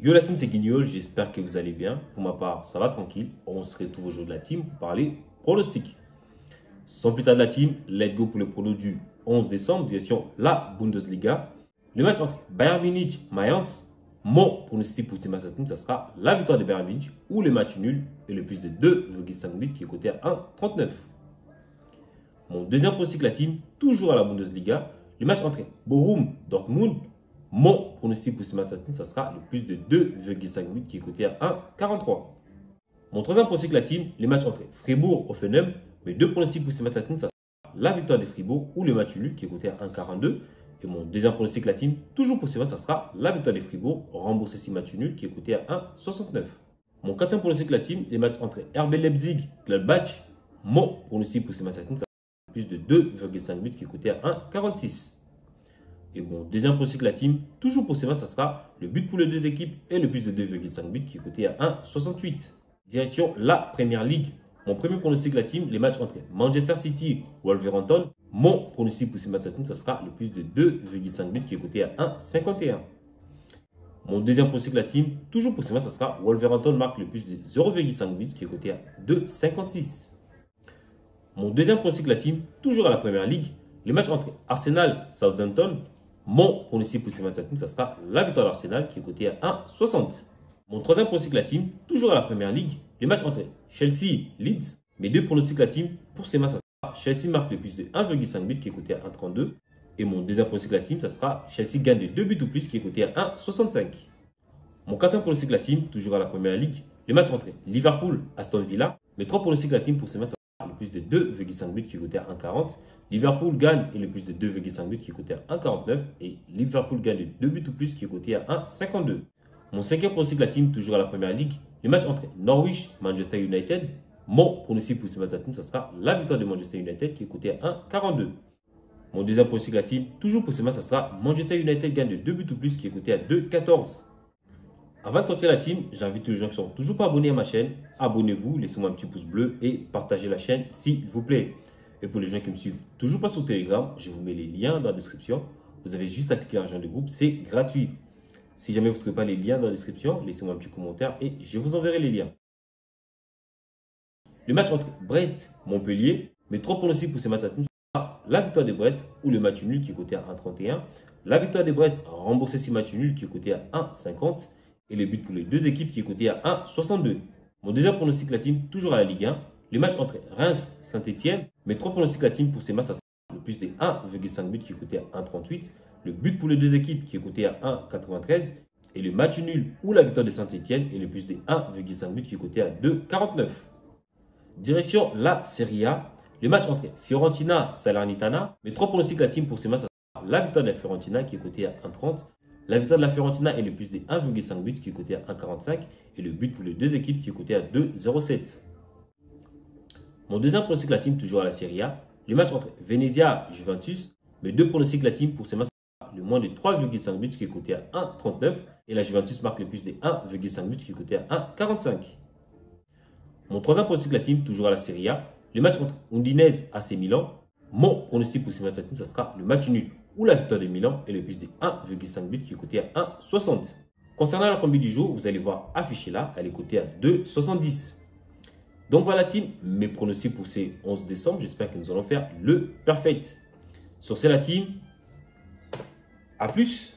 Yo la team, c'est Guignol, j'espère que vous allez bien. Pour ma part, ça va tranquille. On se retrouve aujourd'hui de la team pour parler pronostic. Sans plus tarder de la team, let's go pour le prono du 11 décembre, direction la Bundesliga. Le match entre Bayern Munich et Mayence. Mon pronostic pour ce match, ça sera la victoire de Bayern Munich ou le match nul et le plus de 2,5 buts qui est coté à 1,39. Mon deuxième pronostic, la team, toujours à la Bundesliga. Le match entre Bochum et Dortmund. Mon pronostic pour ce match, ça sera le plus de 2,5 buts qui est coté à 1,43. Mon troisième pronostic, la team, les matchs entre Fribourg et Offenheim. Mes deux pronostics pour ce match, ça sera la victoire de Fribourg ou le match nul qui est coté à 1,42. Et mon deuxième pronostic, la team, toujours pour ce match, ça sera la victoire de Fribourg, remboursé 6 matchs nuls qui est coté à 1,69. Mon quatrième pronostic, la team, les matchs entre RB Leipzig et Gladbach. Mon pronostic pour ce match, ça sera plus de 2,5 buts qui est coté à 1,46. Et mon deuxième pronostic, la team, toujours pour ce match, ça sera le but pour les deux équipes et le plus de 2,5 buts qui est coté à 1,68. Direction la Premier League. Mon premier pronostic, la team, les matchs entre Manchester City et Wolverhampton. Mon pronostic pour ce match, ça sera le plus de 2,5 buts qui est coté à 1,51. Mon deuxième pronostic, la team, toujours pour ce match, ça sera Wolverhampton marque le plus de 0,5 buts qui est coté à 2,56. Mon deuxième pronostic, la team, toujours à la Premier League, les matchs entre Arsenal et Southampton. Mon pronostic pour ce match, ça sera la victoire d'Arsenal qui est coté à 1,60. Mon troisième pronostic, la team, toujours à la Premier League, les matchs entre Chelsea et Leeds. Mes deux pronostics, la team, pour ces matchs, ça sera Chelsea marque le plus de 1,5 buts qui est coté à 1,32. Et mon deuxième pronostic, la team, ça sera Chelsea gagne de 2 buts ou plus qui est coté à 1,65. Mon quatrième pronostic, la team, toujours à la Premier League, les matchs entre Liverpool et Aston Villa. Mes trois pronostics, la team, pour ces matchs, ça sera le plus de 2,5 buts qui est coté à 1,40. Liverpool gagne et le plus de 2,5 buts qui est coté à 1,49. Et Liverpool gagne de 2 buts ou plus qui est coté à 1,52. Mon cinquième pronostic, la team, toujours à la Premier League, les matchs entre Norwich et Manchester United. Mon pronostic pour ce match, la team, ça sera la victoire de Manchester United qui est coté à 1,42. Mon deuxième pronostic, la team, toujours pour ce match, ça sera Manchester United gagne de 2 buts ou plus qui est coté à 2,14. Avant de continuer la team, j'invite les gens qui ne sont toujours pas abonnés à ma chaîne, abonnez-vous, laissez-moi un petit pouce bleu et partagez la chaîne s'il vous plaît. Et pour les gens qui me suivent toujours pas sur Telegram, je vous mets les liens dans la description. Vous avez juste à cliquer sur rejoindre le groupe, c'est gratuit. Si jamais vous ne trouvez pas les liens dans la description, laissez-moi un petit commentaire et je vous enverrai les liens. Le match entre Brest et Montpellier, mes trois pronostics pour ce match, sera la victoire de Brest ou le match nul qui est coté à 1,31. La victoire de Brest remboursé 6 matchs nuls qui est coté à 1,50. Et le but pour les deux équipes qui est coté à 1,62. Mon deuxième pronostic, la team, toujours à la Ligue 1. Les matchs entre Reims et Saint-Etienne. Mes trois pronostics, la team, pour ces matchs, ça sera le plus de 1,5 buts qui est coté à 1,38. Le but pour les deux équipes qui est coté à 1,93. Et le match nul ou la victoire de Saint-Etienne et le plus de 1,5 buts qui est coté à 2,49. Direction la Serie A. Les matchs entre Fiorentina et Salernitana. Mes trois pronostics, la team, pour ces matchs, ça sera la victoire de la Fiorentina qui est coté à 1,30. La victoire de la Fiorentina est le plus de 1,5 buts qui est coté à 1,45 et le but pour les deux équipes qui est coté à 2,07. Mon deuxième pronostic, la team, toujours à la Serie A. Les matchs entre Venezia et Juventus. Mes deux pronostics, la team, pour ces matchs, le moins de 3,5 buts qui est coté à 1,39 et la Juventus marque le plus de 1,5 buts qui est coté à 1,45. Mon troisième pronostic, la team, toujours à la Serie A. Les matchs entre Udinese et AC Milan. Mon pronostic pour ces matchs, la team, ça sera le match nul ou la victoire de Milan et le plus de 1,5 buts qui est coté à 1,60. Concernant la combi du jour, vous allez voir affiché là, elle est cotée à 2,70. Donc voilà team, mes pronostics pour ces 11 décembre. J'espère que nous allons faire le perfect. Sur ce la team, à plus.